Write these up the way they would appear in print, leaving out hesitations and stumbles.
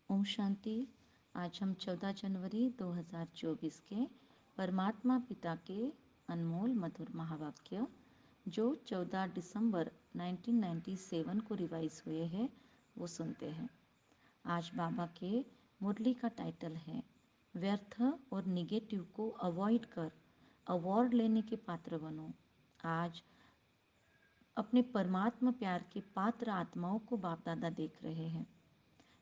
ओम शांति। आज हम 14 जनवरी 2024 के परमात्मा पिता के अनमोल मधुर महावाक्य जो 14 दिसंबर 1997 को रिवाइज हुए हैं वो सुनते हैं। आज बाबा के मुरली का टाइटल है व्यर्थ और निगेटिव को अवॉइड कर अवार्ड लेने के पात्र बनो। आज अपने परमात्मा प्यार के पात्र आत्माओं को बाप दादा देख रहे हैं।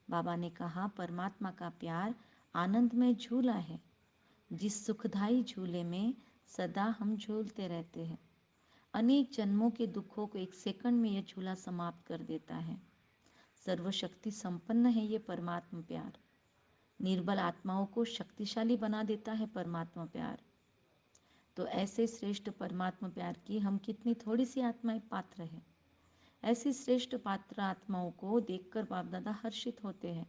बाबा ने कहा परमात्मा का प्यार आनंदमय झूला है जिस सुखदायी झूले में सदा हम झूलते रहते हैं। अनेक जन्मों के दुखों को एक सेकंड में यह झूला समाप्त कर देता है। सर्वशक्ति संपन्न है ये परमात्मा प्यार। निर्बल आत्माओं को शक्तिशाली बना देता है परमात्मा प्यार। तो ऐसे श्रेष्ठ परमात्मा प्यार की हम कितनी थोड़ी सी आत्माएं पात्र हैं। ऐसी श्रेष्ठ पात्र आत्माओं को देखकर बाप दादा हर्षित होते हैं।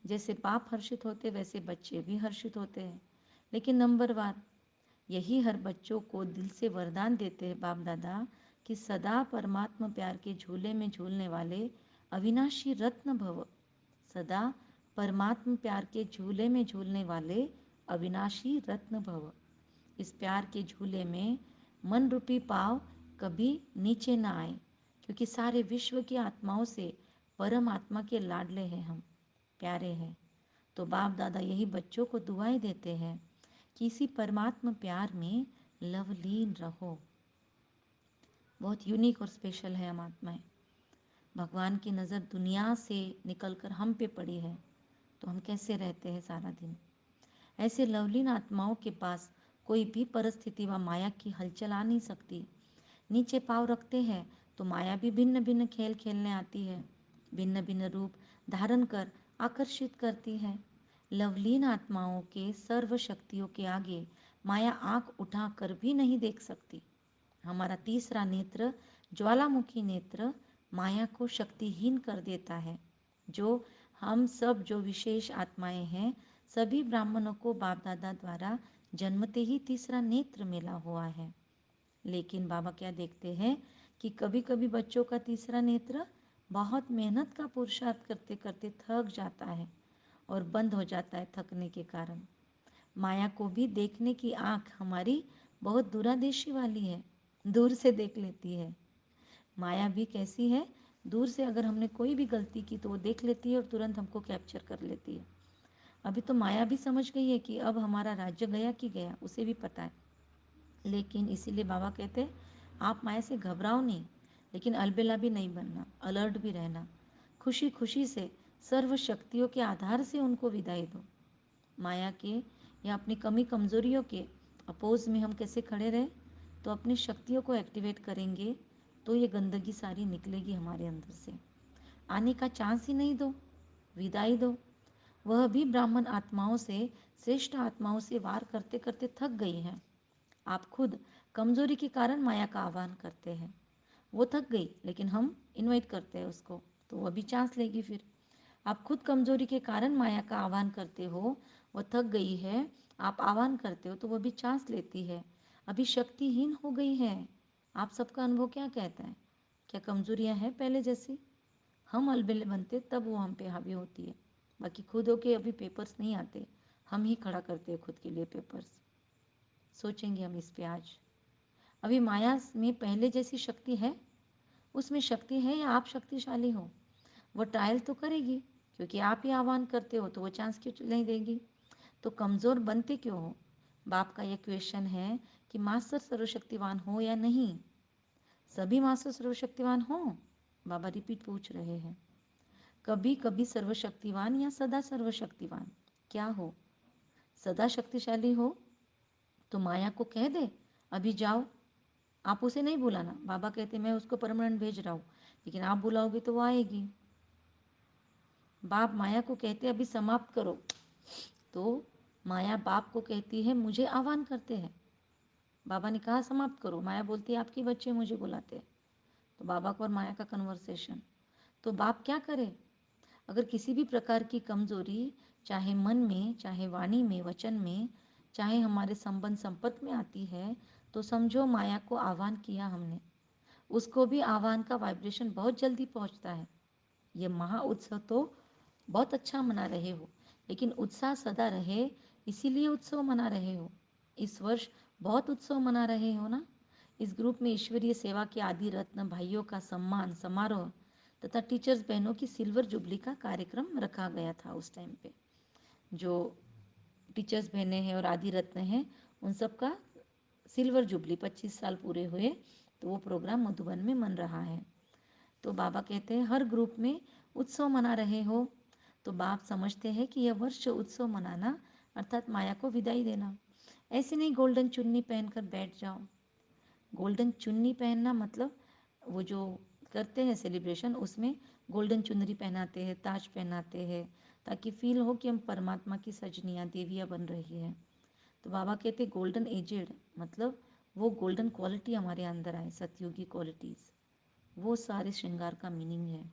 जैसे बाप हर्षित होते वैसे बच्चे भी हर्षित होते हैं। लेकिन नंबर वन यही हर बच्चों को दिल से वरदान देते हैं बाप दादा कि सदा परमात्मा प्यार के झूले में झूलने वाले अविनाशी रत्न भव। सदा परमात्मा प्यार के झूले में झूलने वाले अविनाशी रत्न भव। इस प्यार के झूले में मन रूपी पाव कभी नीचे ना आए, क्योंकि सारे विश्व की आत्माओं से परम आत्मा के लाडले हैं, हम प्यारे हैं। तो बाप दादा यही बच्चों को दुआएं देते हैं कि इसी परमात्मा प्यार में लवलीन रहो। बहुत यूनिक और स्पेशल है हम आत्माएं। भगवान की नज़र दुनिया से निकलकर हम पे पड़ी है, तो हम कैसे रहते हैं सारा दिन। ऐसे लवलीन आत्माओं के पास कोई भी परिस्थिति व माया की हलचल आ नहीं सकती। नीचे पाँव रखते हैं तो माया भी भिन्न भिन्न खेल खेलने आती है, भिन्न भिन्न रूप धारण कर आकर्षित करती है। लवलीन आत्माओं के सर्व शक्तियों के आगे माया आंख उठाकर भी नहीं देख सकती। हमारा तीसरा नेत्र ज्वालामुखी नेत्र माया को शक्तिहीन कर देता है। जो हम सब जो विशेष आत्माएं हैं, सभी ब्राह्मणों को बाप दादा द्वारा जन्मते ही तीसरा नेत्र मिला हुआ है। लेकिन बाबा क्या देखते हैं कि कभी कभी बच्चों का तीसरा नेत्र बहुत मेहनत का पुरुषार्थ करते करते थक जाता है और बंद हो जाता है थकने के कारण। माया को भी देखने की आँख हमारी बहुत दूरदेशी वाली है, दूर से देख लेती है। माया भी कैसी है, दूर से अगर हमने कोई भी गलती की तो वो देख लेती है और तुरंत हमको कैप्चर कर लेती है। अभी तो माया भी समझ गई है कि अब हमारा राज्य गया कि गया, उसे भी पता है। लेकिन इसीलिए बाबा कहते हैं आप माया से घबराओ नहीं, लेकिन अलबेला भी नहीं बनना, अलर्ट भी रहना। खुशी खुशी से सर्व शक्तियों के आधार से उनको विदाई दो। माया के या अपनी कमी कमज़ोरियों के अपोज में हम कैसे खड़े रहें, तो अपनी शक्तियों को एक्टिवेट करेंगे तो ये गंदगी सारी निकलेगी हमारे अंदर से। आने का चांस ही नहीं दो, विदाई दो। वह भी ब्राह्मण आत्माओं से श्रेष्ठ आत्माओं से वार करते करते थक गई हैं। आप खुद कमजोरी के कारण माया का आह्वान करते हैं। वो थक गई लेकिन हम इनवाइट करते हैं उसको, तो वो भी चांस लेगी फिर। आप खुद कमजोरी के कारण माया का आह्वान करते हो, वो थक गई है, आप आह्वान करते हो तो वो भी चांस लेती है। अभी शक्तिहीन हो गई है। आप सबका अनुभव क्या कहता है? क्या कमजोरियां हैं पहले जैसी? हम अलबेले बनते तब वो हम पे हावी होती है। बाकी खुद होके अभी पेपर्स नहीं आते, हम ही खड़ा करते हैं खुद के लिए पेपर्स। सोचेंगे हम इस पे आज। अभी माया में पहले जैसी शक्ति है? उसमें शक्ति है या आप शक्तिशाली हो? वो ट्रायल तो करेगी, क्योंकि आप ही आह्वान करते हो तो वो चांस क्यों नहीं देगी? तो कमज़ोर बनते क्यों हो? बाप का ये क्वेश्चन है कि मास्टर सर्वशक्तिवान हो या नहीं। सभी मास्टर सर्वशक्तिवान हो? बाबा रिपीट पूछ रहे हैं। कभी कभी सर्वशक्तिवान या सदा सर्वशक्तिवान क्या हो? सदा शक्तिशाली हो तो माया को कह दे अभी जाओ। आप उसे नहीं बुलाना। बाबा कहते मैं उसको परमानेंट भेज रहा हूँ, लेकिन आप बुलाओगे तो वो आएगी। बाप माया को कहते अभी समाप्त करो, तो माया बाप को कहती है मुझे आह्वान करते हैं। बाबा ने कहा समाप्त करो, माया बोलती है आपके बच्चे मुझे बुलाते हैं। तो बाबा को और माया का कन्वर्सेशन। तो बाप क्या करे? अगर किसी भी प्रकार की कमजोरी, चाहे मन में, चाहे वाणी में, वचन में, चाहे हमारे संबंध संपत्ति में आती है, तो समझो माया को आह्वान किया हमने। उसको भी आह्वान का वाइब्रेशन बहुत जल्दी पहुंचता है। ये महा उत्सव तो बहुत अच्छा मना रहे हो, लेकिन उत्साह सदा रहे, इसीलिए उत्सव मना रहे हो। इस वर्ष बहुत उत्सव मना रहे हो ना। इस ग्रुप में ईश्वरीय सेवा के आदि रत्न भाइयों का सम्मान समारोह तथा टीचर्स बहनों की सिल्वर जुबली का कार्यक्रम रखा गया था उस टाइम पे। जो टीचर्स बहनें हैं और आदि रत्न हैं, उन सब का सिल्वर जुबली 25 साल पूरे हुए, तो वो प्रोग्राम मधुबन में मन रहा है। तो बाबा कहते हैं हर ग्रुप में उत्सव मना रहे हो, तो बाप समझते हैं कि यह वर्ष उत्सव मनाना अर्थात माया को विदाई देना। ऐसे नहीं गोल्डन चुन्नी पहनकर बैठ जाओ। गोल्डन चुन्नी पहनना मतलब वो जो करते हैं सेलिब्रेशन, उसमें गोल्डन चुनरी पहनाते हैं, ताज पहनाते हैं, ताकि फील हो कि हम परमात्मा की सजनियाँ देवियाँ बन रही हैं। तो बाबा कहते गोल्डन एजेड मतलब वो गोल्डन क्वालिटी हमारे अंदर आए, सतयुगी क्वालिटीज़, वो सारे श्रृंगार का मीनिंग है।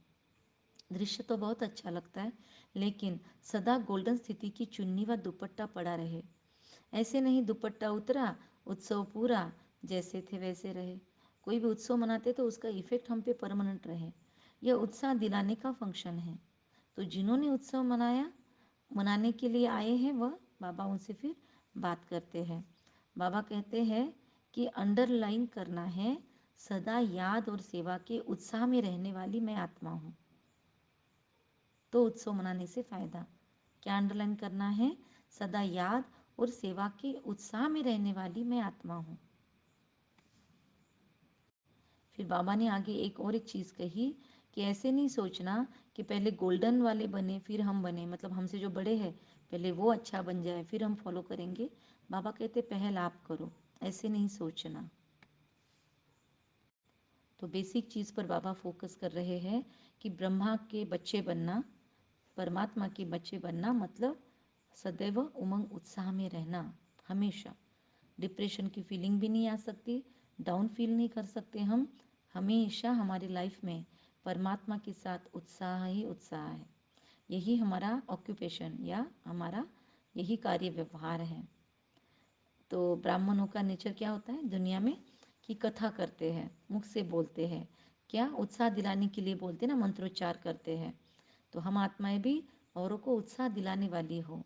दृश्य तो बहुत अच्छा लगता है, लेकिन सदा गोल्डन स्थिति की चुन्नी व दुपट्टा पड़ा रहे। ऐसे नहीं दुपट्टा उतरा, उत्सव पूरा, जैसे थे वैसे रहे। कोई भी उत्सव मनाते तो उसका इफेक्ट हम पे परमानेंट रहे। यह उत्साह दिलाने का फंक्शन है। तो जिन्होंने उत्सव मनाया, मनाने के लिए आए हैं, वह बाबा उनसे फिर बात करते हैं। बाबा कहते हैं कि अंडरलाइन करना है, सदा याद और सेवा के उत्साह में रहने वाली मैं आत्मा हूँ। तो उत्सव मनाने से फ़ायदा क्या अंडरलाइन करना है? सदा याद और सेवा के उत्साह में रहने वाली मैं आत्मा हूँ। फिर बाबा ने आगे एक चीज़ कही कि ऐसे नहीं सोचना कि पहले गोल्डन वाले बने फिर हम बने, मतलब हमसे जो बड़े हैं पहले वो अच्छा बन जाए फिर हम फॉलो करेंगे। बाबा कहते पहल आप करो, ऐसे नहीं सोचना। तो बेसिक चीज़ पर बाबा फोकस कर रहे हैं कि ब्रह्मा के बच्चे बनना, परमात्मा के बच्चे बनना मतलब सदैव उमंग उत्साह में रहना। हमेशा डिप्रेशन की फीलिंग भी नहीं आ सकती, डाउन फील नहीं कर सकते हम। हमेशा हमारी लाइफ में परमात्मा के साथ उत्साह ही उत्साह है। यही हमारा ऑक्यूपेशन या हमारा यही कार्य व्यवहार है। तो ब्राह्मणों का नेचर क्या होता है दुनिया में कि कथा करते हैं, मुख से बोलते हैं, क्या उत्साह दिलाने के लिए बोलते हैं ना, मंत्रोच्चार करते हैं। तो हम आत्माएं भी औरों को उत्साह दिलाने वाली हो।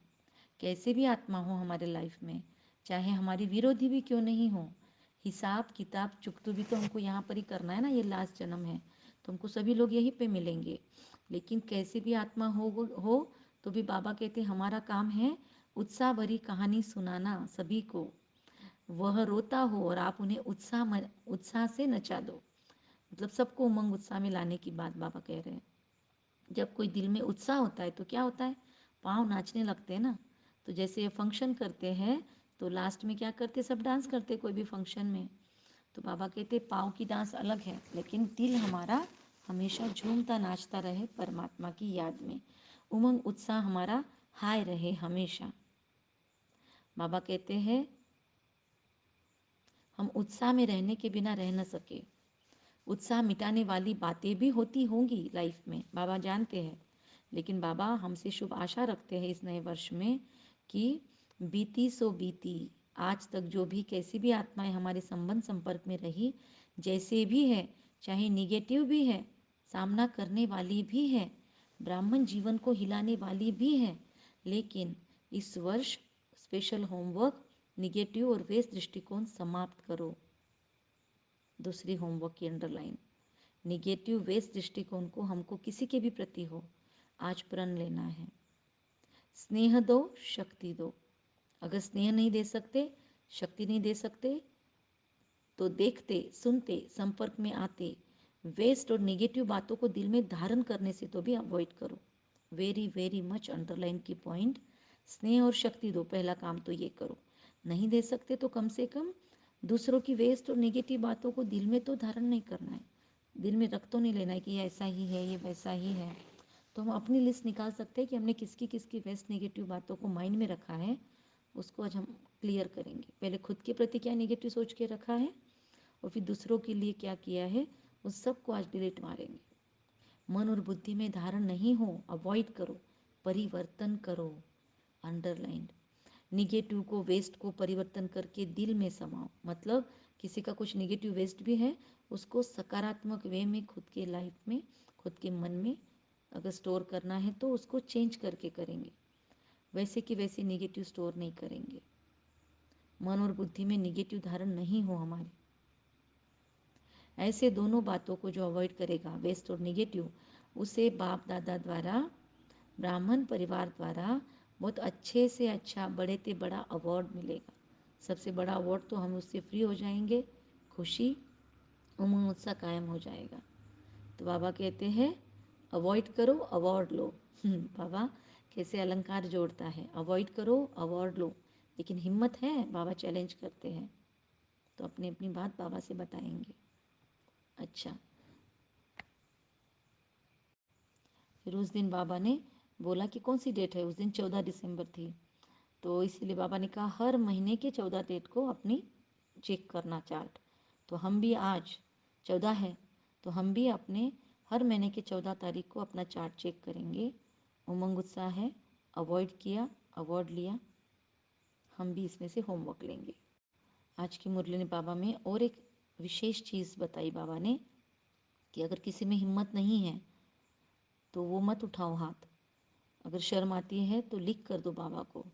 कैसे भी आत्मा हो हमारे लाइफ में, चाहे हमारी विरोधी भी क्यों नहीं हो, हिसाब किताब चुकतू भी तो हमको यहाँ पर ही करना है ना, ये लास्ट जन्म है तो हमको सभी लोग यहीं पे मिलेंगे। लेकिन कैसे भी आत्मा हो तो भी बाबा कहते हमारा काम है उत्साह भरी कहानी सुनाना सभी को। वह रोता हो और आप उन्हें उत्साह से नचा दो। मतलब सबको उमंग उत्साह में लाने की बात बाबा कह रहे हैं। जब कोई दिल में उत्साह होता है तो क्या होता है, पाँव नाचने लगते हैं ना। तो जैसे ये फंक्शन करते हैं तो लास्ट में क्या करते, सब डांस करते कोई भी फंक्शन में। तो बाबा कहते पाँव की डांस अलग है, लेकिन दिल हमारा हमेशा झूमता नाचता रहे परमात्मा की याद में। उमंग उत्साह हमारा हाय रहे हमेशा। बाबा कहते हैं हम उत्साह में रहने के बिना रह न सके। उत्साह मिटाने वाली बातें भी होती होंगी लाइफ में, बाबा जानते हैं। लेकिन बाबा हमसे शुभ आशा रखते हैं इस नए वर्ष में कि बीती सो बीती, आज तक जो भी कैसी भी आत्माएं हमारे संबंध संपर्क में रही, जैसे भी है, चाहे निगेटिव भी है, सामना करने वाली भी है, ब्राह्मण जीवन को हिलाने वाली भी है, लेकिन इस वर्ष स्पेशल होमवर्क निगेटिव और वेस्ट दृष्टिकोण समाप्त करो। दूसरी होमवर्क की अंडरलाइन, निगेटिव वेस्ट दृष्टिकोण को हमको किसी के भी प्रति हो आज प्रण लेना है। स्नेह दो, शक्ति दो। अगर स्नेह नहीं दे सकते, शक्ति नहीं दे सकते, तो देखते सुनते संपर्क में आते वेस्ट और नेगेटिव बातों को दिल में धारण करने से तो भी अवॉइड करो। वेरी वेरी मच अंडरलाइन की पॉइंट। स्नेह और शक्ति दो, पहला काम तो ये करो। नहीं दे सकते तो कम से कम दूसरों की वेस्ट और नेगेटिव बातों को दिल में तो धारण नहीं करना है, दिल में रख तो नहीं लेना है कि ये ऐसा ही है ये वैसा ही है। तो हम अपनी लिस्ट निकाल सकते हैं कि हमने किसकी किसकी वेस्ट नेगेटिव बातों को माइंड में रखा है, उसको आज हम क्लियर करेंगे। पहले खुद के प्रति क्या नेगेटिव सोच के रखा है और फिर दूसरों के लिए क्या किया है, उस सब को आज डिलीट मारेंगे। मन और बुद्धि में धारण नहीं हो, अवॉइड करो, परिवर्तन करो। अंडरलाइंड निगेटिव को वेस्ट को परिवर्तन करके दिल में समाओ। मतलब किसी का कुछ निगेटिव वेस्ट भी है, उसको सकारात्मक वे में खुद के लाइफ में खुद के मन में अगर स्टोर करना है तो उसको चेंज करके करेंगे, वैसे कि वैसे निगेटिव स्टोर नहीं करेंगे। मन और बुद्धि में निगेटिव धारण नहीं हो हमारे। ऐसे दोनों बातों को जो अवॉइड करेगा, वेस्ट और निगेटिव, उसे बाप दादा द्वारा, ब्राह्मण परिवार द्वारा बहुत अच्छे से अच्छा, बड़े से बड़ा अवार्ड मिलेगा। सबसे बड़ा अवार्ड तो हम उससे फ्री हो जाएंगे, खुशी उमंग उत्साह कायम हो जाएगा। तो बाबा कहते हैं अवॉइड करो अवार्ड लो। बाबा कैसे अलंकार जोड़ता है, अवॉइड करो अवार्ड लो। लेकिन हिम्मत है, बाबा चैलेंज करते हैं, तो अपनी अपनी बात बाबा से बताएंगे। अच्छा, फिर उस दिन बाबा ने बोला कि कौन सी डेट है, उस दिन 14 दिसंबर थी। तो इसीलिए बाबा ने कहा हर महीने के 14 डेट को अपनी चेक करना चार्ट। तो हम भी आज 14 है, तो हम भी अपने हर महीने के 14 तारीख को अपना चार्ट चेक करेंगे। उमंग उत्साह है, अवॉइड किया, अवार्ड लिया, हम भी इसमें से होमवर्क लेंगे। आज की मुरली ने बाबा में और एक विशेष चीज़ बताई बाबा ने कि अगर किसी में हिम्मत नहीं है तो वो मत उठाओ हाथ, अगर शर्म आती है तो लिख कर दो बाबा को।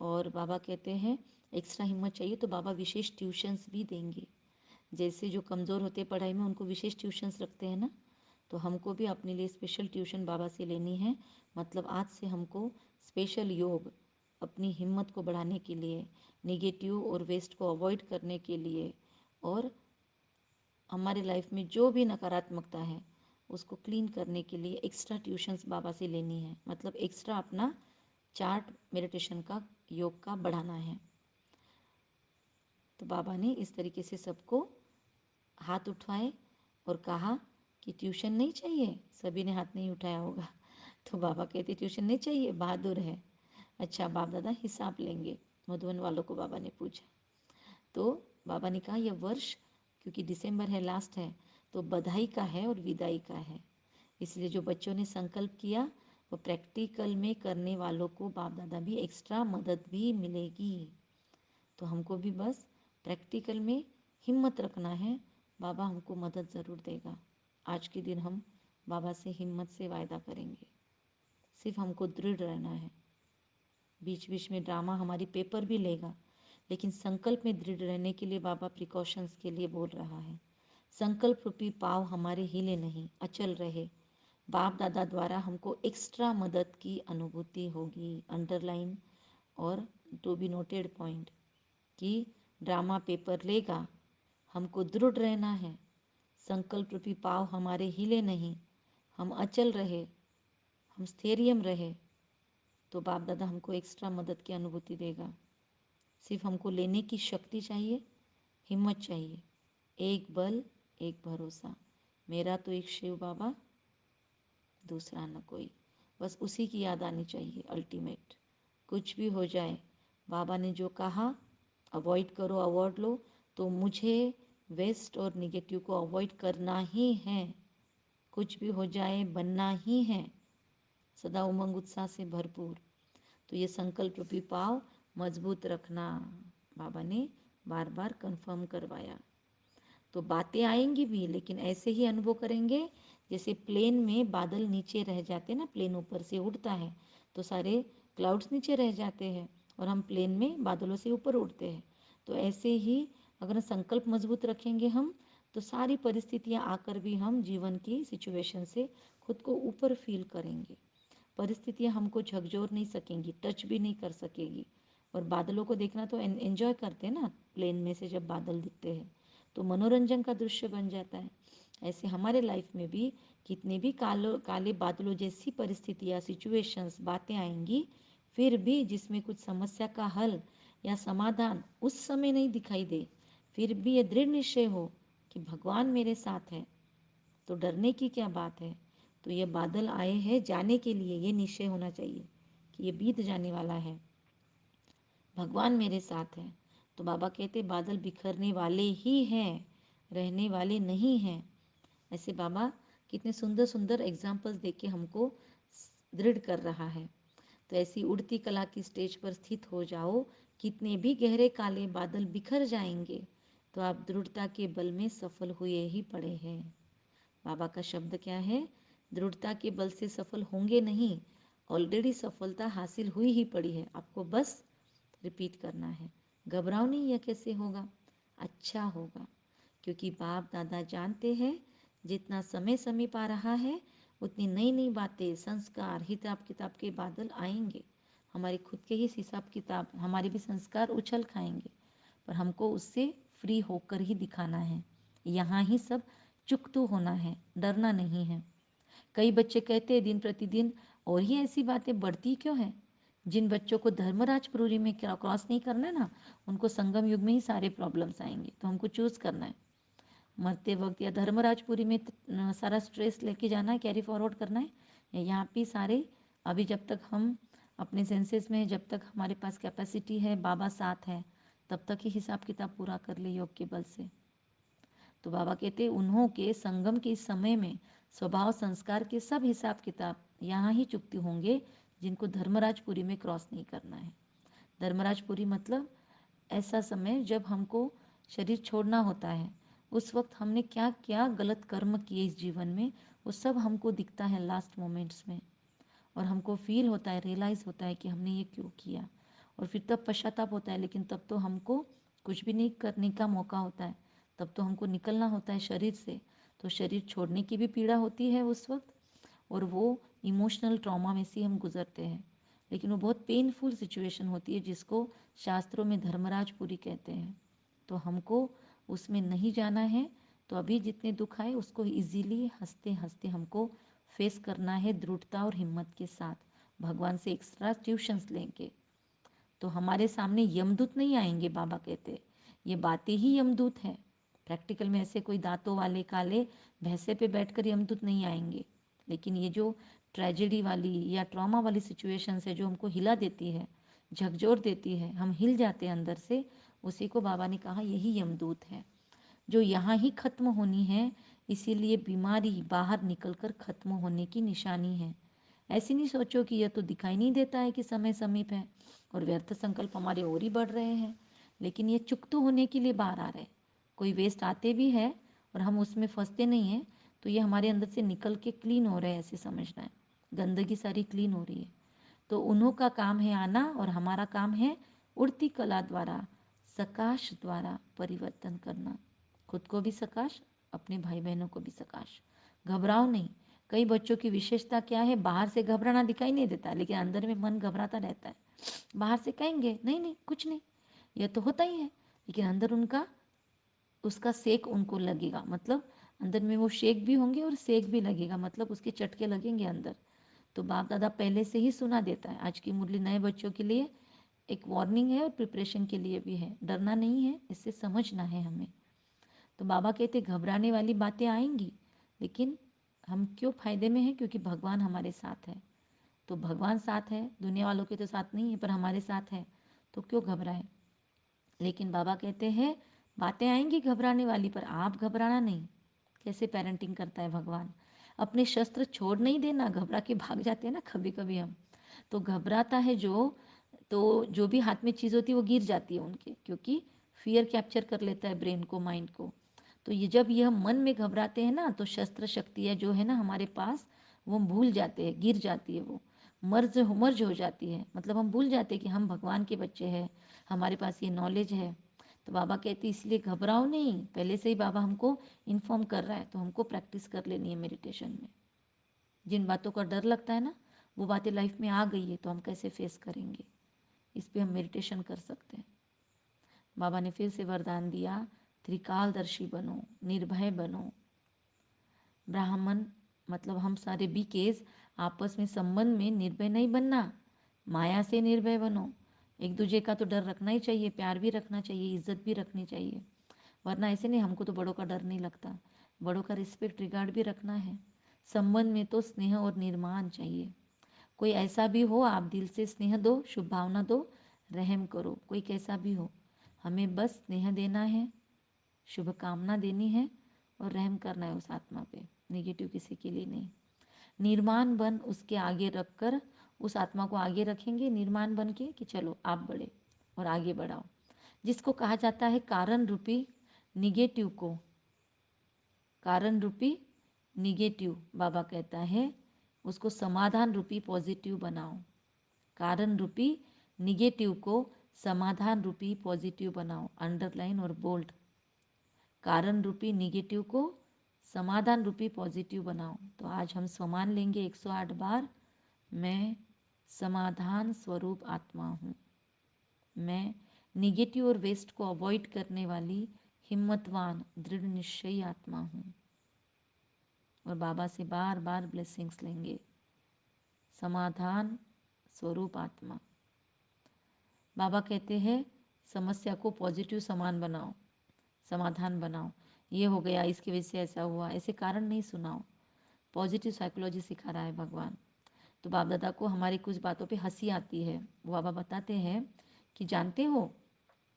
और बाबा कहते हैं एक्स्ट्रा हिम्मत चाहिए तो बाबा विशेष ट्यूशन्स भी देंगे। जैसे जो कमज़ोर होते हैं पढ़ाई में, उनको विशेष ट्यूशन्स रखते हैं ना, तो हमको भी अपने लिए स्पेशल ट्यूशन बाबा से लेनी है। मतलब आज से हमको स्पेशल योग अपनी हिम्मत को बढ़ाने के लिए, निगेटिव और वेस्ट को अवॉइड करने के लिए, और हमारे लाइफ में जो भी नकारात्मकता है उसको क्लीन करने के लिए एक्स्ट्रा ट्यूशन्स बाबा से लेनी है। मतलब एक्स्ट्रा अपना चार्ट मेडिटेशन का, योग का बढ़ाना है। तो बाबा ने इस तरीके से सबको हाथ उठवाए और कहा कि ट्यूशन नहीं चाहिए। सभी ने हाथ नहीं उठाया होगा। तो बाबा कहते ट्यूशन नहीं चाहिए, बहादुर है। अच्छा, बाप दादा हिसाब लेंगे, मधुबन वालों को बाबा ने पूछा। तो बाबा ने कहा यह वर्ष क्योंकि दिसंबर है, लास्ट है, तो बधाई का है और विदाई का है। इसलिए जो बच्चों ने संकल्प किया वो प्रैक्टिकल में करने वालों को बाप दादा भी एक्स्ट्रा मदद भी मिलेगी। तो हमको भी बस प्रैक्टिकल में हिम्मत रखना है, बाबा हमको मदद ज़रूर देगा। आज के दिन हम बाबा से हिम्मत से वायदा करेंगे, सिर्फ हमको दृढ़ रहना है। बीच बीच में ड्रामा हमारी पेपर भी लेगा, लेकिन संकल्प में दृढ़ रहने के लिए बाबा प्रिकॉशंस के लिए बोल रहा है। संकल्प रूपी पाव हमारे हिले नहीं, अचल रहे। बाप दादा द्वारा हमको एक्स्ट्रा मदद की अनुभूति होगी। अंडरलाइन और टू बी नोटेड पॉइंट कि ड्रामा पेपर लेगा, हमको दृढ़ रहना है। संकल्प रूपी पाव हमारे हिले नहीं, हम अचल रहे, हम स्थैर्यम रहे, तो बाप दादा हमको एक्स्ट्रा मदद की अनुभूति देगा। सिर्फ हमको लेने की शक्ति चाहिए, हिम्मत चाहिए। एक बल एक भरोसा, मेरा तो एक शिव बाबा, दूसरा न कोई। बस उसी की याद आनी चाहिए अल्टीमेट। कुछ भी हो जाए, बाबा ने जो कहा अवॉइड करो अवॉइड लो, तो मुझे वेस्ट और निगेटिव को अवॉइड करना ही है। कुछ भी हो जाए बनना ही है, सदा उमंग उत्साह से भरपूर। तो ये संकल्प रूपी पाव मजबूत रखना, बाबा ने बार बार कंफर्म करवाया। तो बातें आएंगी भी, लेकिन ऐसे ही अनुभव करेंगे जैसे प्लेन में बादल नीचे रह जाते ना, प्लेन ऊपर से उड़ता है तो सारे क्लाउड्स नीचे रह जाते हैं और हम प्लेन में बादलों से ऊपर उड़ते हैं। तो ऐसे ही अगर संकल्प मजबूत रखेंगे हम, तो सारी परिस्थितियाँ आकर भी हम जीवन की सिचुएशन से खुद को ऊपर फील करेंगे। परिस्थितियाँ हमको झकझोर नहीं सकेंगी, टच भी नहीं कर सकेगी। और बादलों को देखना तो एंजॉय करते हैं ना, प्लेन में से जब बादल दिखते हैं तो मनोरंजन का दृश्य बन जाता है। ऐसे हमारे लाइफ में भी कितने भी काले बादलों जैसी परिस्थितियाँ, सिचुएशंस, बातें आएंगी, फिर भी जिसमें कुछ समस्या का हल या समाधान उस समय नहीं दिखाई दे, फिर भी ये दृढ़ निश्चय हो कि भगवान मेरे साथ है, तो डरने की क्या बात है। तो ये बादल आए हैं जाने के लिए, ये निश्चय होना चाहिए कि ये बीत जाने वाला है, भगवान मेरे साथ है। तो बाबा कहते बादल बिखरने वाले ही हैं, रहने वाले नहीं हैं। ऐसे बाबा कितने सुंदर सुंदर एग्जाम्पल्स दे के हमको दृढ़ कर रहा है। तो ऐसी उड़ती कला की स्टेज पर स्थित हो जाओ, कितने भी गहरे काले बादल बिखर जाएंगे तो आप दृढ़ता के बल में सफल हुए ही पड़े हैं। बाबा का शब्द क्या है, दृढ़ता के बल से सफल होंगे नहीं, ऑलरेडी सफलता हासिल हुई ही पड़ी है, आपको बस रिपीट करना है। घबराओ नहीं, यह कैसे होगा, अच्छा होगा, क्योंकि बाप दादा जानते हैं जितना समय समीप आ रहा है उतनी नई नई बातें, संस्कार, हिसाब किताब के बादल आएंगे। हमारे खुद के ही हिसाब किताब, हमारे भी संस्कार उछल खाएंगे, पर हमको उससे फ्री होकर ही दिखाना है। यहाँ ही सब चुकतू होना है, डरना नहीं है। कई बच्चे कहते हैं दिन प्रतिदिन, और ये ऐसी बातें बढ़ती क्यों हैं। जिन बच्चों को धर्मराजपुरी में क्रॉस नहीं करना है ना, उनको संगम युग में ही सारे प्रॉब्लम्स आएंगे। तो हमको चूज़ करना है, मरते वक्त या धर्मराजपुरी में सारा स्ट्रेस लेके जाना है, कैरी फॉरवर्ड करना है, या यहाँ पे सारे अभी जब तक हम अपने सेंसेस में, जब तक हमारे पास कैपेसिटी है, बाबा साथ है, तब तक ही हिसाब किताब पूरा कर ले योग के बल से। तो बाबा कहते उन्हों के संगम के इस समय में स्वभाव संस्कार के सब हिसाब किताब यहाँ ही चुकते होंगे, जिनको धर्मराजपुरी में क्रॉस नहीं करना है। धर्मराजपुरी मतलब ऐसा समय जब हमको शरीर छोड़ना होता है, उस वक्त हमने क्या क्या गलत कर्म किए इस जीवन में, वो सब हमको दिखता है लास्ट मोमेंट्स में, और हमको फील होता है, रियलाइज़ होता है कि हमने ये क्यों किया, और फिर तब पश्चाताप होता है। लेकिन तब तो हमको कुछ भी नहीं करने का मौका होता है, तब तो हमको निकलना होता है शरीर से। तो शरीर छोड़ने की भी पीड़ा होती है उस वक्त, और वो इमोशनल ट्रॉमा में से हम गुजरते हैं। लेकिन वो बहुत पेनफुल सिचुएशन होती है, जिसको शास्त्रों में धर्मराजपुरी कहते हैं। तो हमको उसमें नहीं जाना है। तो अभी जितने दुख आए उसको इजीली हंसते हंसते हमको फेस करना है, दृढ़ता और हिम्मत के साथ। भगवान से एक्स्ट्रा ट्यूशंस लेंगे तो हमारे सामने यमदूत नहीं आएंगे। बाबा कहते ये बातें ही यमदूत हैं। प्रैक्टिकल में ऐसे कोई दांतों वाले काले भैंसे पे बैठकर यमदूत नहीं आएंगे। लेकिन ये जो ट्रेजेडी वाली या ट्रॉमा वाली सिचुएशन है, जो हमको हिला देती है, झकझोर देती है, हम हिल जाते हैं अंदर से, उसी को बाबा ने कहा यही यमदूत है, जो यहाँ ही ख़त्म होनी है। इसीलिए बीमारी बाहर निकलकर ख़त्म होने की निशानी है। ऐसे नहीं सोचो कि यह तो दिखाई नहीं देता है कि समय समीप है, और व्यर्थ संकल्प हमारे और ही बढ़ रहे हैं। लेकिन ये चुकतू होने के लिए बाहर आ रहे हैं। कोई वेस्ट आते भी है और हम उसमें फंसते नहीं हैं, तो ये हमारे अंदर से निकल के क्लीन हो रहे हैं, ऐसे समझना है। गंदगी सारी क्लीन हो रही है। तो उन्हों का काम है आना, और हमारा काम है उड़ती कला द्वारा, सकाश द्वारा परिवर्तन करना। खुद को भी सकाश, अपने भाई बहनों को भी सकाश। घबराओ नहीं। कई बच्चों की विशेषता क्या है, बाहर से घबराना दिखाई नहीं देता, लेकिन अंदर में मन घबराता रहता है। बाहर से कहेंगे नहीं नहीं कुछ नहीं, यह तो होता ही है, लेकिन अंदर उनका उसका सेक उनको लगेगा, मतलब अंदर में वो शेक भी होंगे और सेक भी लगेगा, मतलब उसके चटके लगेंगे अंदर। तो बाप दादा पहले से ही सुना देता है। आज की मुरली नए बच्चों के लिए एक वार्निंग है और प्रिपरेशन के लिए भी है। डरना नहीं है, इससे समझना है हमें। तो बाबा कहते घबराने वाली बातें आएंगी, लेकिन हम क्यों फ़ायदे में हैं, क्योंकि भगवान हमारे साथ है। तो भगवान साथ है, दुनिया वालों के तो साथ नहीं है, पर हमारे साथ है, तो क्यों घबराएं। लेकिन बाबा कहते हैं बातें आएंगी घबराने वाली, पर आप घबराना नहीं। कैसे पेरेंटिंग करता है भगवान, अपने शस्त्र छोड़ नहीं देना। घबरा के भाग जाते हैं ना कभी कभी हम, तो घबराता है जो, तो जो भी हाथ में चीज़ होती है वो गिर जाती है उनके, क्योंकि फियर कैप्चर कर लेता है ब्रेन को, माइंड को। तो ये जब यह मन में घबराते हैं ना, तो शस्त्र शक्तियाँ जो है ना हमारे पास, वो हम भूल जाते हैं, गिर जाती है, वो मर्ज हो जाती है। मतलब हम भूल जाते हैं कि हम भगवान के बच्चे हैं, हमारे पास ये नॉलेज है। तो बाबा कहते इसलिए घबराओ नहीं, पहले से ही बाबा हमको इन्फॉर्म कर रहा है, तो हमको प्रैक्टिस कर लेनी है मेडिटेशन में। जिन बातों का डर लगता है ना, वो बातें लाइफ में आ गई है, तो हम कैसे फेस करेंगे, इस पे हम मेडिटेशन कर सकते हैं। बाबा ने फिर से वरदान दिया, त्रिकालदर्शी बनो, निर्भय बनो। ब्राह्मण मतलब हम सारे बीकेज आपस में संबंध में निर्भय नहीं बनना, माया से निर्भय बनो। एक दूसरे का तो डर रखना ही चाहिए, प्यार भी रखना चाहिए, इज्जत भी रखनी चाहिए। वरना ऐसे नहीं, हमको तो बड़ों का डर नहीं लगता, बड़ों का रिस्पेक्ट रिगार्ड भी रखना है। संबंध में तो स्नेह और निर्माण चाहिए। कोई ऐसा भी हो, आप दिल से स्नेह दो, शुभ भावना दो, रहम करो, कोई कैसा भी हो, हमें बस स्नेह देना है, शुभकामना देनी है, और रहम करना है उस आत्मा पे, नेगेटिव किसी के लिए नहीं। निर्माण बन उसके आगे रखकर उस आत्मा को आगे रखेंगे, निर्माण बन के कि चलो आप बढ़े और आगे बढ़ाओ। जिसको कहा जाता है कारण रूपी निगेटिव को, कारण रूपी निगेटिव, बाबा कहता है उसको समाधान रूपी पॉजिटिव बनाओ। कारण रूपी निगेटिव को समाधान रूपी पॉजिटिव बनाओ, अंडरलाइन और बोल्ड। कारण रूपी निगेटिव को समाधान रूपी पॉजिटिव बनाओ। तो आज हम स्वमान लेंगे 108 बार। मैं समाधान स्वरूप आत्मा हूँ। मैं निगेटिव और वेस्ट को अवॉइड करने वाली हिम्मतवान दृढ़ निश्चयी आत्मा हूँ। और बाबा से बार बार ब्लेसिंग्स लेंगे। समाधान स्वरूप आत्मा। बाबा कहते हैं समस्या को पॉजिटिव समान बनाओ, समाधान बनाओ। ये हो गया, इसकी वजह से ऐसा हुआ, ऐसे कारण नहीं सुनाओ। पॉजिटिव साइकोलॉजी सिखा रहा है भगवान। तो बाप दादा को हमारी कुछ बातों पे हंसी आती है। वो बाबा बताते हैं कि जानते हो,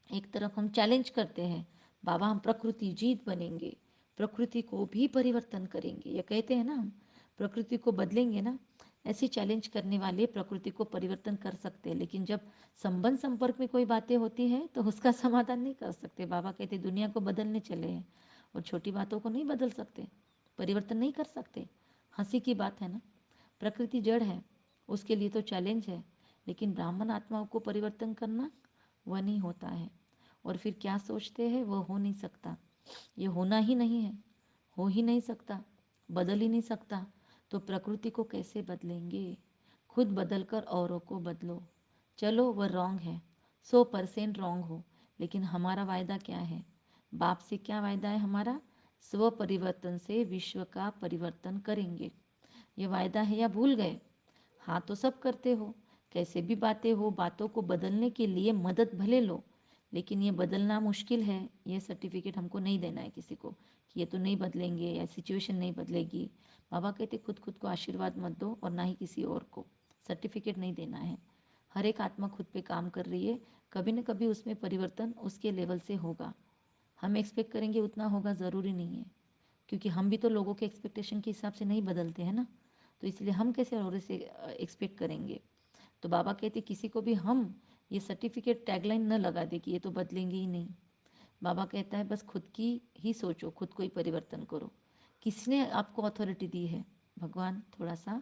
एक तरफ हम चैलेंज करते हैं, बाबा हम प्रकृति जीत बनेंगे, प्रकृति को भी परिवर्तन करेंगे, ये कहते हैं ना, हम प्रकृति को बदलेंगे ना। ऐसी चैलेंज करने वाले प्रकृति को परिवर्तन कर सकते हैं, लेकिन जब संबंध संपर्क में कोई बातें होती हैं तो उसका समाधान नहीं कर सकते। बाबा कहते दुनिया को बदलने चले हैं और छोटी बातों को नहीं बदल सकते, परिवर्तन नहीं कर सकते। हंसी की बात है ना। प्रकृति जड़ है, उसके लिए तो चैलेंज है, लेकिन ब्राह्मण आत्माओं को परिवर्तन करना वह नहीं होता है। और फिर क्या सोचते हैं, वो हो नहीं सकता, ये होना ही नहीं है, हो ही नहीं सकता, बदल ही नहीं सकता। तो प्रकृति को कैसे बदलेंगे? खुद बदल कर औरों को बदलो। चलो वह रॉन्ग है, 100% रॉन्ग हो, लेकिन हमारा वायदा क्या है? बाप से क्या वायदा है हमारा? स्व परिवर्तन से विश्व का परिवर्तन करेंगे। ये वायदा है या भूल गए? हाँ तो सब करते हो, कैसे भी बातें हो, बातों को बदलने के लिए मदद भले लो, लेकिन ये बदलना मुश्किल है। ये सर्टिफिकेट हमको नहीं देना है किसी को कि ये तो नहीं बदलेंगे या सिचुएशन नहीं बदलेगी। बाबा कहते खुद खुद को आशीर्वाद मत दो और ना ही किसी और को सर्टिफिकेट नहीं देना है। हर एक आत्मा खुद पे काम कर रही है, कभी न कभी उसमें परिवर्तन उसके लेवल से होगा। हम एक्सपेक्ट करेंगे उतना होगा, ज़रूरी नहीं है, क्योंकि हम भी तो लोगों के एक्सपेक्टेशन के हिसाब से नहीं बदलते हैं ना। तो इसलिए हम कैसे और से एक्सपेक्ट करेंगे? तो बाबा कहते किसी को भी हम ये सर्टिफिकेट टैगलाइन न लगा दे कि ये तो बदलेंगे ही नहीं। बाबा कहता है बस खुद की ही सोचो, खुद को ही परिवर्तन करो। किसने आपको अथॉरिटी दी है? भगवान। थोड़ा सा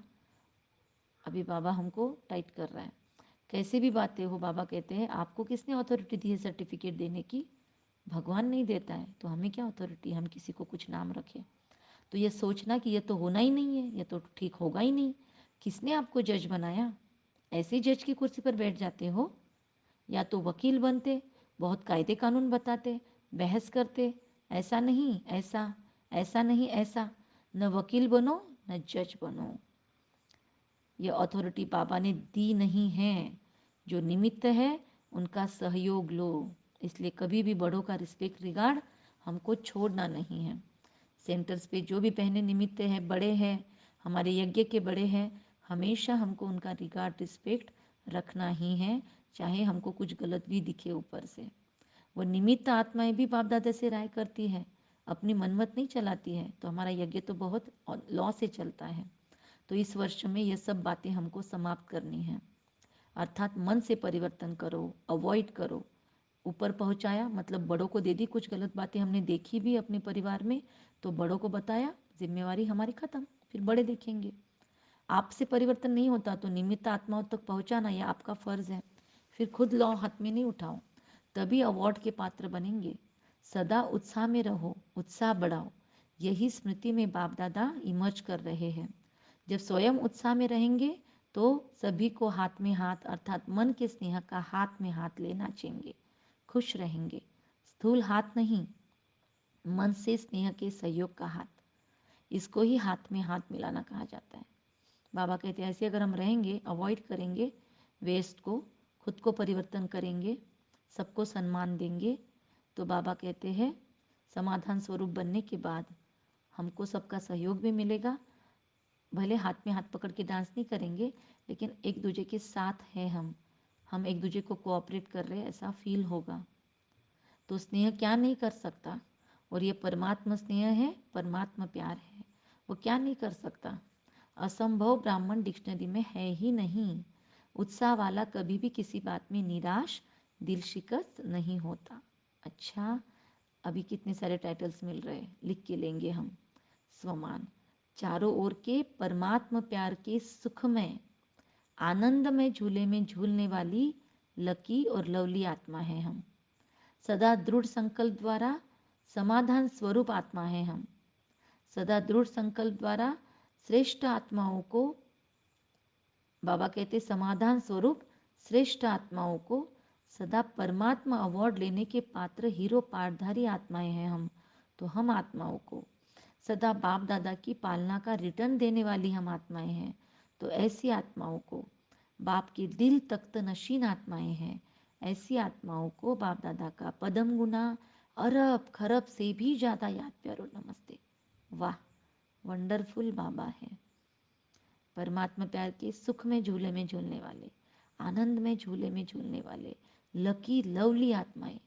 अभी बाबा हमको टाइट कर रहा है। कैसे भी बातें हो, बाबा कहते हैं आपको किसने अथॉरिटी दी है सर्टिफिकेट देने की? भगवान नहीं देता है, तो हमें क्या अथॉरिटी, हम किसी को कुछ नाम रखें? तो ये सोचना कि ये तो होना ही नहीं है, ये तो ठीक होगा ही नहीं, किसने आपको जज बनाया? ऐसे ही जज की कुर्सी पर बैठ जाते हो? या तो वकील बनते, बहुत कायदे कानून बताते, बहस करते, ऐसा नहीं ऐसा, ऐसा नहीं ऐसा। न वकील बनो न जज बनो। ये अथॉरिटी बाबा ने दी नहीं है। जो निमित्त है उनका सहयोग लो। इसलिए कभी भी बड़ों का रिस्पेक्ट रिगार्ड हमको छोड़ना नहीं है। सेंटर्स पे जो भी पहने निमित्त है, बड़े हैं, हमारे यज्ञ के बड़े हैं, हमेशा हमको उनका रिगार्ड रिस्पेक्ट रखना ही है, चाहे हमको कुछ गलत भी दिखे ऊपर से। वो निमित्त आत्माएं भी बाप दादा से राय करती है, अपनी मनमत नहीं चलाती है। तो हमारा यज्ञ तो बहुत लॉ से चलता है। तो इस वर्ष में ये सब बातें हमको समाप्त करनी है, अर्थात मन से परिवर्तन करो, अवॉइड करो। ऊपर पहुंचाया मतलब बड़ों को दे दी, कुछ गलत बातें हमने देखी भी अपने परिवार में, तो बड़ों को बताया, जिम्मेवारी हमारी खत्म, फिर बड़े देखेंगे। आपसे परिवर्तन नहीं होता तो निमित्त आत्माओं तक पहुंचाना यह आपका फर्ज है। फिर खुद लॉ हाथ में नहीं उठाओ, तभी अवार्ड के पात्र बनेंगे। सदा उत्साह में रहो, उत्साह बढ़ाओ। यही स्मृति में बाप दादा इमर्ज कर रहे हैं। जब स्वयं उत्साह में रहेंगे तो सभी को हाथ में हाथ अर्थात मन के स्नेह का हाथ में हाथ लेना चाहिए। खुश रहेंगे, स्थूल हाथ नहीं, मन से स्नेह के सहयोग का हाथ, इसको ही हाथ में हाथ मिलाना कहा जाता है। बाबा कहते हैं ऐसे अगर हम रहेंगे, अवॉइड करेंगे वेस्ट को, खुद को परिवर्तन करेंगे, सबको सम्मान देंगे, तो बाबा कहते हैं समाधान स्वरूप बनने के बाद हमको सबका सहयोग भी मिलेगा। भले हाथ में हाथ पकड़ के डांस नहीं करेंगे, लेकिन एक दूसरे के साथ हैं हम एक दूसरे को कोऑपरेट कर रहे हैं, ऐसा फील होगा। तो स्नेह क्या नहीं कर सकता? और ये परमात्मा स्नेह है, परमात्मा प्यार है, वो क्या नहीं कर सकता? असंभव ब्राह्मण डिक्शनरी में है ही नहीं। उत्साह वाला कभी भी किसी बात में निराश, दिल शिकस्त नहीं होता। अच्छा, अभी कितने सारे टाइटल्स मिल रहे हैं, लिख के लेंगे हम। स्वमान, चारों ओर के परमात्म प्यार के सुखमय आनंदमय झूले में झूलने वाली लकी और लवली आत्मा है हम। सदा दृढ़ संकल्प द्वारा समाधान स्वरूप आत्मा है हम। सदा दृढ़ संकल्प द्वारा श्रेष्ठ आत्माओं को, बाबा कहते समाधान स्वरूप श्रेष्ठ आत्माओं को सदा परमात्मा अवार्ड लेने के पात्र हीरो पाठधारी आत्माएं हैं हम। तो हम आत्माओं को सदा बाप दादा की पालना का रिटर्न देने वाली हम आत्माएं हैं। तो ऐसी आत्माओं को, बाप के दिल तख्त नशीन आत्माएं हैं, ऐसी आत्माओं को बाप दादा का पदम गुना अरब खरब से भी ज़्यादा याद प्यार और नमस्ते। वाह, वंडरफुल बाबा है। परमात्मा प्यार के सुख में झूले में झूलने वाले, आनंद में झूले में झूलने वाले लकी लवली आत्माएं,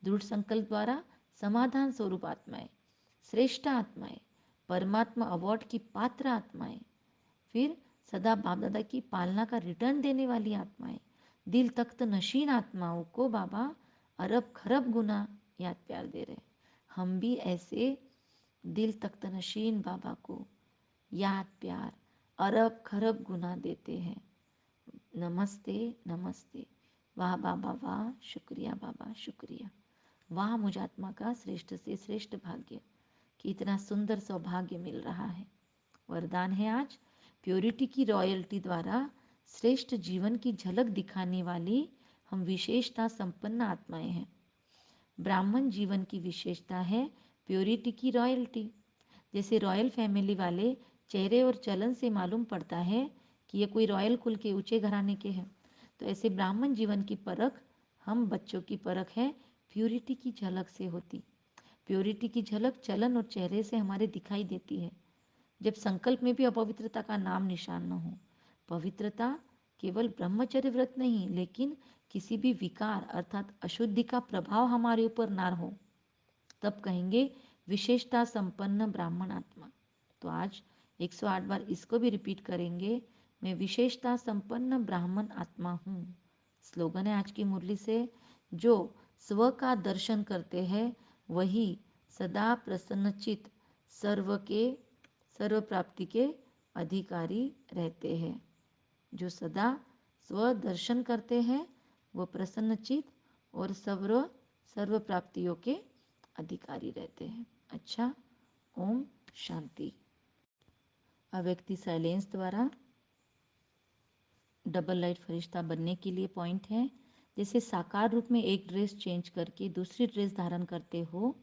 दृढ़ संकल्प द्वारा समाधान स्वरूप आत्माएं, श्रेष्ठ आत्माएं, परमात्मा अवार्ड की पात्र आत्माएं, फिर सदा बाप दादा की पालना का रिटर्न देने वाली आत्माएं, दिल तख्त नशीन आत्माओं को बाबा अरब खरब गुना याद प्यार दे रहे। हम भी ऐसे दिल तख्त नशीन बाबा को याद प्यार अरब खरब गुना देते हैं। नमस्ते नमस्ते। वाह बाबा वाह, शुक्रिया बाबा शुक्रिया। वाह मुझ आत्मा का श्रेष्ठ से श्रेष्ठ भाग्य कि इतना सुंदर सौभाग्य मिल रहा है। वरदान है आज, प्योरिटी की रॉयल्टी द्वारा श्रेष्ठ जीवन की झलक दिखाने वाली हम विशेषता संपन्न आत्माएं हैं। ब्राह्मण जीवन की विशेषता है प्योरिटी की रॉयल्टी। जैसे रॉयल फैमिली वाले चेहरे और चलन से मालूम पड़ता है कि ये कोई रॉयल कुल के ऊंचे घराने के हैं, तो ऐसे ब्राह्मण जीवन की परख हम बच्चों की परख है प्योरिटी की झलक से होती। प्योरिटी की झलक चलन और चेहरे से हमारे दिखाई देती है। जब संकल्प में भी अपवित्रता का नाम निशान न हो, पवित्रता केवल ब्रह्मचर्य व्रत नहीं, लेकिन किसी भी विकार अर्थात अशुद्धि का प्रभाव हमारे ऊपर ना हो, तब कहेंगे विशेषता संपन्न ब्राह्मण आत्मा। तो आज 108 बार इसको भी रिपीट करेंगे, मैं विशेषता संपन्न ब्राह्मण आत्मा हूँ। स्लोगन है आज की मुरली से, जो स्व का दर्शन करते हैं वही सदा प्रसन्नचित सर्व प्राप्ति के अधिकारी रहते हैं। जो सदा स्व दर्शन करते हैं वो प्रसन्नचित और सर्व प्राप्तियों के अधिकारी रहते हैं। अच्छा, ओम शांति। अव्यक्ति साइलेंस द्वारा डबल लाइट फरिश्ता बनने के लिए पॉइंट है, जैसे साकार रूप में एक ड्रेस चेंज करके दूसरी ड्रेस धारण करते हो,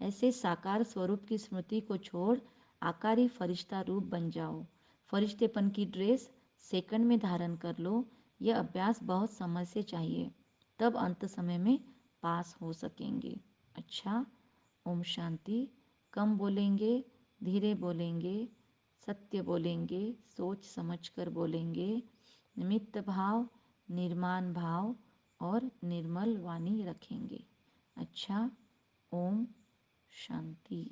ऐसे साकार स्वरूप की स्मृति को छोड़ आकारी फरिश्ता रूप बन जाओ। फरिश्तेपन की ड्रेस सेकंड में धारण कर लो। यह अभ्यास बहुत समय से चाहिए, तब अंत समय में पास हो सकेंगे। अच्छा, ओम शांति। कम बोलेंगे, धीरे बोलेंगे, सत्य बोलेंगे, सोच समझकर बोलेंगे, निमित्त भाव, निर्माण भाव और निर्मल वाणी रखेंगे। अच्छा, ओम शांति।